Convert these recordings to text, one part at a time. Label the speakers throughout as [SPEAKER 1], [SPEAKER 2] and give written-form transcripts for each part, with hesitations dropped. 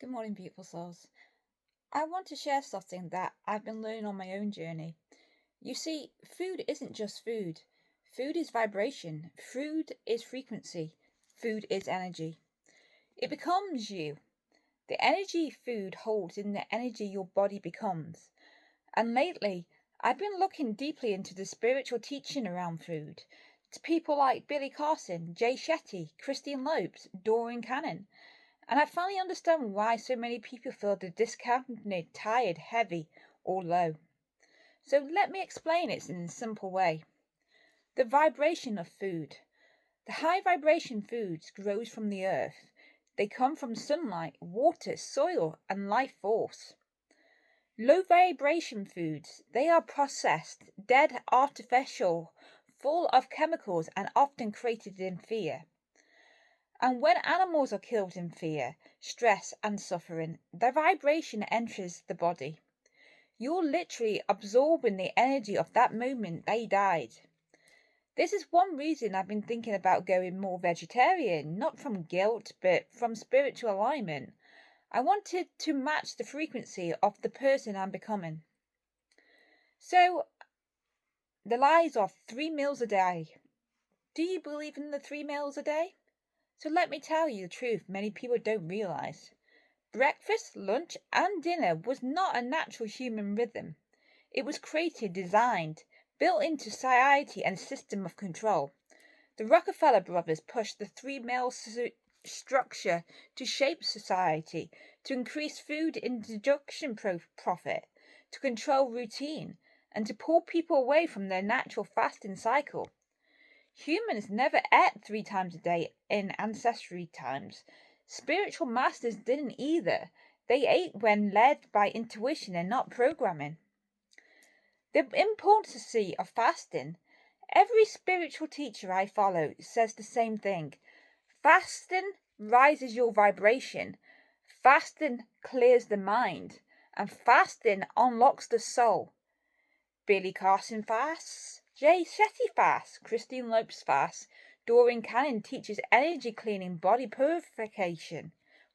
[SPEAKER 1] Good morning, beautiful souls. I want to share something that I've been learning on my own journey. You see, food isn't just food. Food is vibration. Food is frequency. Food is energy. It becomes you. The energy food holds in the energy your body becomes. And lately, I've been looking deeply into the spiritual teaching around food. To people like Billy Carson, Shetty, Christina Lopes, Doreen, and I finally understand why so many people feel discounted, tired, heavy, or low. So let me explain it in a simple way. The vibration of food. The high vibration foods grows from the earth. They come from sunlight, water, soil, and life force. Low vibration foods, they are processed, dead, artificial, full of chemicals, and often created in fear. And when animals are killed in fear, stress, and suffering, their vibration enters the body. You're literally absorbing the energy of that moment they died. This is one reason I've been thinking about going more vegetarian, not from guilt, but from spiritual alignment. I wanted to match the frequency of the person I'm becoming. So, the lies of 3 meals a day. Do you believe in the 3 meals a day? So let me tell you the truth many people don't realize. Breakfast, lunch, and dinner was not a natural human rhythm. It was created, designed, built into society and system of control. The Rockefeller brothers pushed the 3 meal structure to shape society, to increase food introduction profit, to control routine, and to pull people away from their natural fasting cycle. Humans never ate 3 times a day in ancestry times. Spiritual masters didn't either. They ate when led by intuition and not programming. The importance of fasting. Every spiritual teacher I follow says the same thing. Fasting rises your vibration. Fasting clears the mind. And fasting unlocks the soul. Billy Carson fasts. Shetty fasts, Christine Lopes fasts, Doreen teaches energy cleaning, body purification.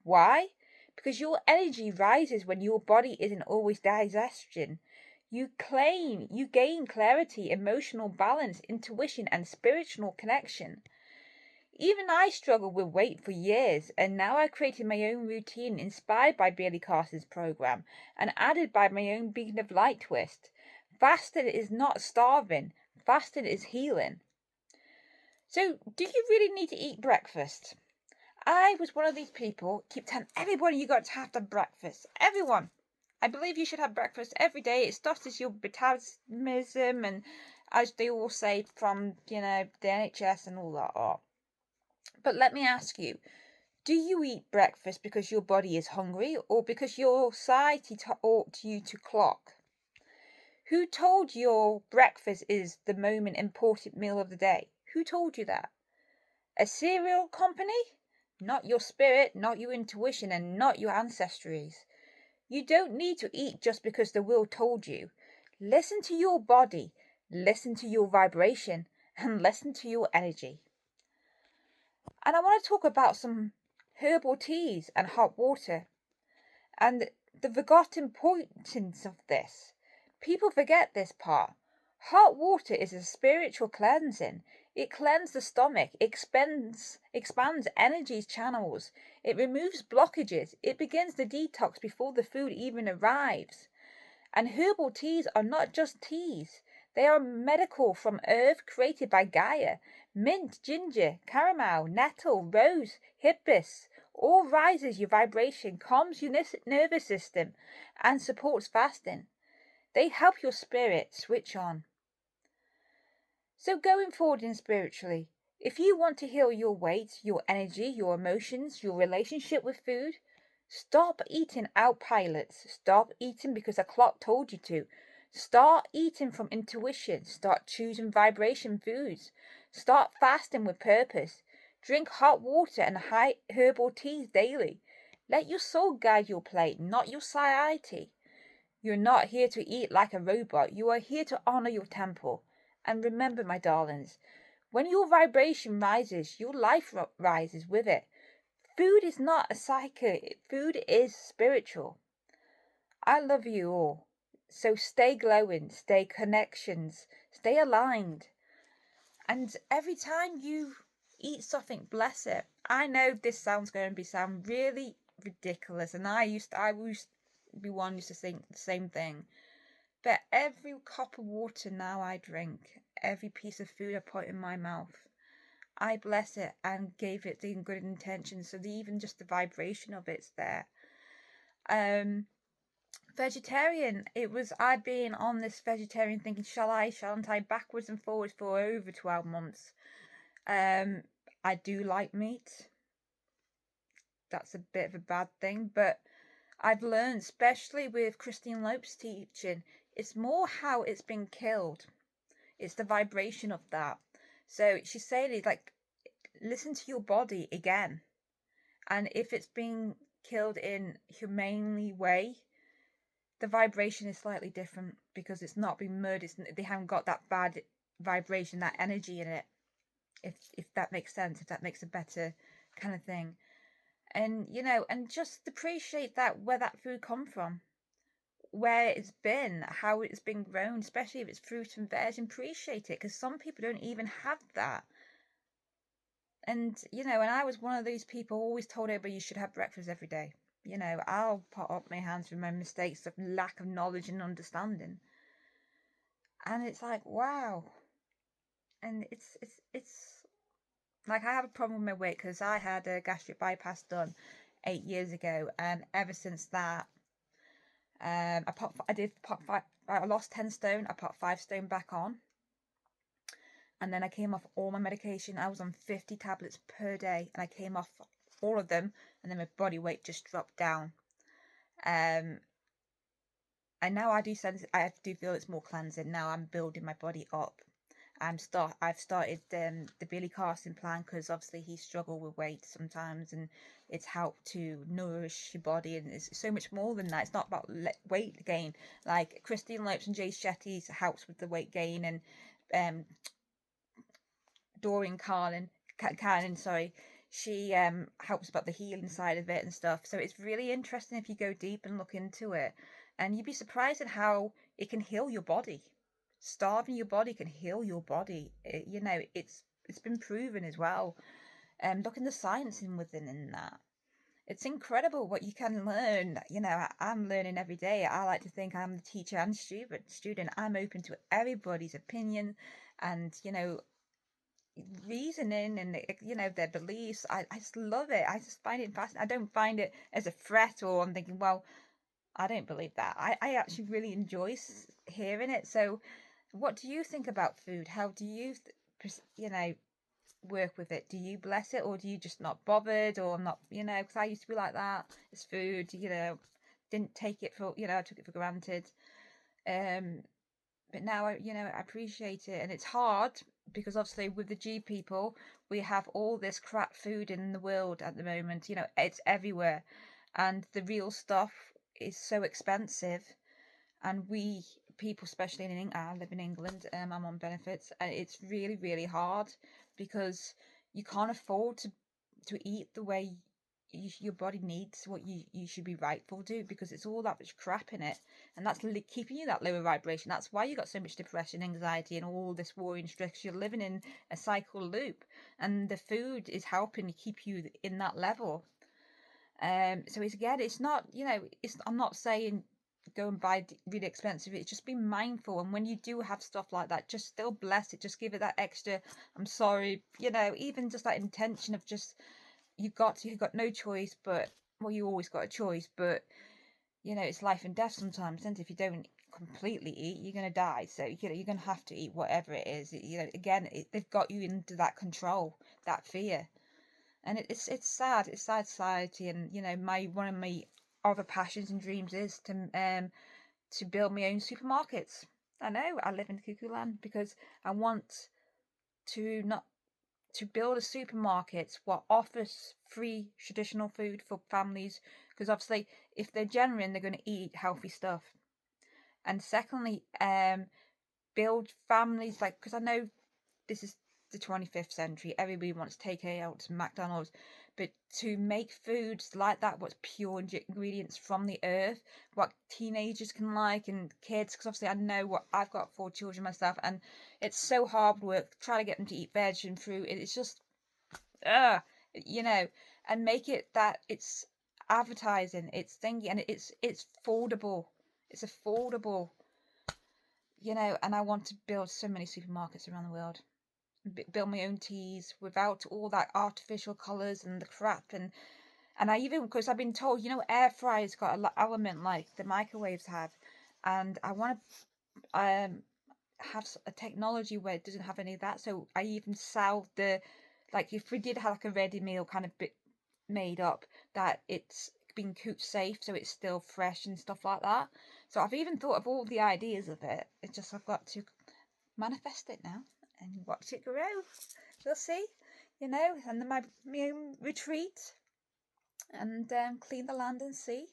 [SPEAKER 1] Why? Because your energy rises when your body isn't always digestion. You gain clarity, emotional balance, intuition, and spiritual connection. Even I struggled with weight for years, and now I created my own routine inspired by Billy Carson's program and added by my own beacon of light twist. Fasting is not starving. Fasting is healing. So, do you really need to eat breakfast? I was one of these people, keep telling everybody you got to have breakfast. Everyone. I believe you should have breakfast every day. It starts your metabolism and, as they all say, from, the NHS and all that. But let me ask you, do you eat breakfast because your body is hungry or because your society taught you to clock? Who told you breakfast is the most important meal of the day? Who told you that? A cereal company? Not your spirit, not your intuition, and not your ancestries. You don't need to eat just because the will told you. Listen to your body, listen to your vibration, and listen to your energy. And I want to talk about some herbal teas and hot water and the forgotten importance of this. People forget this part. Hot water is a spiritual cleansing. It cleanses the stomach, expands energy channels, it removes blockages, it begins the detox before the food even arrives. And herbal teas are not just teas. They are medical from earth created by Gaia. Mint, ginger, caramel, nettle, rose, hibiscus, all rises your vibration, calms your nervous system, and supports fasting. They help your spirit switch on. So going forward in spiritually, if you want to heal your weight, your energy, your emotions, your relationship with food, stop eating autopilots. Stop eating because a clock told you to. Start eating from intuition. Start choosing vibration foods. Start fasting with purpose. Drink hot water and high herbal teas daily. Let your soul guide your plate, not your society. You're not here to eat like a robot. You are here to honor your temple. And remember, my darlings, when your vibration rises, your life rises with it. Food is not a psyche. Food is spiritual. I love you all. So stay glowing, stay connections, stay aligned. And every time you eat something, bless it. I know this sounds going to sound really ridiculous, and I used to be one used to think the same thing. But every cup of water now I drink, every piece of food I put in my mouth, I bless it and gave it the good intentions. So even just the vibration of it's there. Vegetarian. I'd been on this vegetarian thinking, shan't I, backwards and forwards for over 12 months. I do like meat. That's a bit of a bad thing, but I've learned, especially with Christina Lopes' teaching, it's more how it's been killed. It's the vibration of that. So she's saying it like, listen to your body again. And if it's being killed in humanely way, the vibration is slightly different because it's not been murdered. They haven't got that bad vibration, that energy in it. If that makes sense, if that makes a better kind of thing. And and just appreciate that, where that food come from, where it's been, how it's been grown, especially if it's fruit and veg. Appreciate it, because some people don't even have that. And and I was one of those people who always told everybody you should have breakfast every day. I'll put up my hands for my mistakes of lack of knowledge and understanding. And it's like, wow. And it's like, I have a problem with my weight because I had a gastric bypass done 8 years ago, and ever since that, I lost 10 stone. I put 5 stone back on, and then I came off all my medication. I was on 50 tablets per day, and I came off all of them, and then my body weight just dropped down. And now I do feel it's more cleansing. Now I'm building my body up. I've started the Billy Carson plan, because obviously he struggled with weight sometimes, and it's helped to nourish your body, and it's so much more than that. It's not about weight gain. Like Christina Lopes and Shetty helps with the weight gain, and Doreen Carlin, sorry, she helps about the healing side of it and stuff. So it's really interesting if you go deep and look into it, and you'd be surprised at how it can heal your body. Starving your body can heal your body. It's been proven as well. Look in the science within that. It's incredible what you can learn. I'm learning every day. I like to think I'm the teacher and student. I'm open to everybody's opinion, and reasoning, and their beliefs. I just love it. I just find it fascinating. I don't find it as a threat, or I'm thinking, well, I don't believe that. I actually really enjoy hearing it. So what do you think about food? How do you, work with it? Do you bless it, or do you just not bothered, or not? Because I used to be like that. It's food. Didn't take it for. I took it for granted. But now I appreciate it, and it's hard because obviously with the G people, we have all this crap food in the world at the moment. It's everywhere, and the real stuff is so expensive, and we people, especially in England, I live in England, I'm on benefits, and it's really, really hard because you can't afford to eat the way your body needs, what you should be rightful to, because it's all that much crap in it, and that's keeping you that lower vibration. That's why you got so much depression, anxiety, and all this worry and stress. You're living in a cycle loop, and the food is helping to keep you in that level. So it's not, I'm not saying go and buy really expensive. It's just be mindful, and when you do have stuff like that, just still bless it. Just give it that extra, I'm sorry, even just that intention of just, you've got no choice, but well, you always got a choice, but it's life and death sometimes, and if you don't completely eat, you're going to die. So you're going to have to eat whatever it is. Again, they've got you into that control, that fear. And it's sad. It's sad society. And one of my other passions and dreams is to build my own supermarkets. I know I live in cuckoo land, because I want to not to build a supermarket what offers free traditional food for families, because obviously if they're genuine, they're going to eat healthy stuff. And secondly, build families, because I know this is the 25th century, everybody wants takeout, McDonald's, but to make foods like that, what's pure ingredients from the earth, what teenagers can like and kids, because obviously I know what I've got 4 children myself, and it's so hard work trying to get them to eat veg and fruit. It's just, you know, and make it that it's advertising, it's thingy, and it's affordable. It's affordable, and I want to build so many supermarkets around the world. Build my own teas without all that artificial colours and the crap, and I even, because I've been told, air fryers got a element like the microwaves have, and I want to have a technology where it doesn't have any of that. So I even sell like if we did have like a ready meal kind of bit made up, that it's been cooked safe, so it's still fresh and stuff like that. So I've even thought of all the ideas of it. It's just I've got to manifest it now and watch it grow. We'll see, and then my own retreat and clean the land and sea.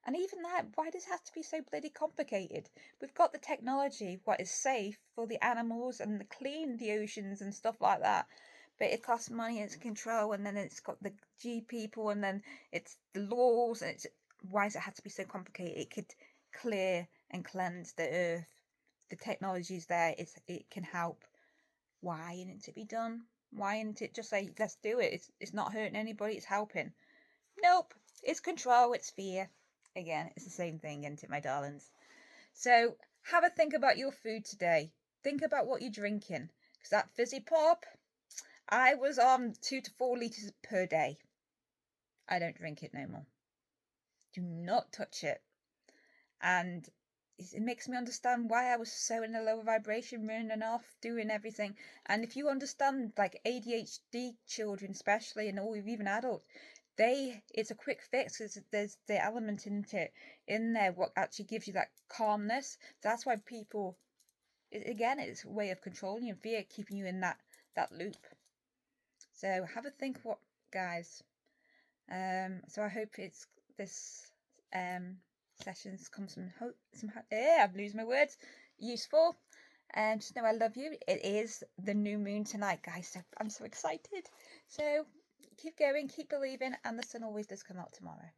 [SPEAKER 1] And even that, why does it have to be so bloody complicated? We've got the technology, what is safe for the animals and the clean the oceans and stuff like that. But it costs money, it's control, and then it's got the G people, and then it's the laws, and why does it have to be so complicated? It could clear and cleanse the earth. The technology's there, it can help. Why isn't it to be done? Why isn't it just say, let's do it? It's not hurting anybody, it's helping. Nope, it's control, it's fear. Again, it's the same thing, isn't it, my darlings? So have a think about your food today. Think about what you're drinking. Because that fizzy pop, I was on 2 to 4 litres per day. I don't drink it no more. Do not touch it. And it makes me understand why I was so in a lower vibration, running off, doing everything. And if you understand, like ADHD children especially, and all even adults, it's a quick fix. There's the element in there what actually gives you that calmness. That's why people, again, it's a way of controlling your fear, keeping you in that loop. So have a think, guys. So I hope this sessions comes some hope. I'm losing my words. Useful. And just know I love you. It is the new moon tonight, guys. So I'm so excited. So keep going, keep believing, and the sun always does come out tomorrow.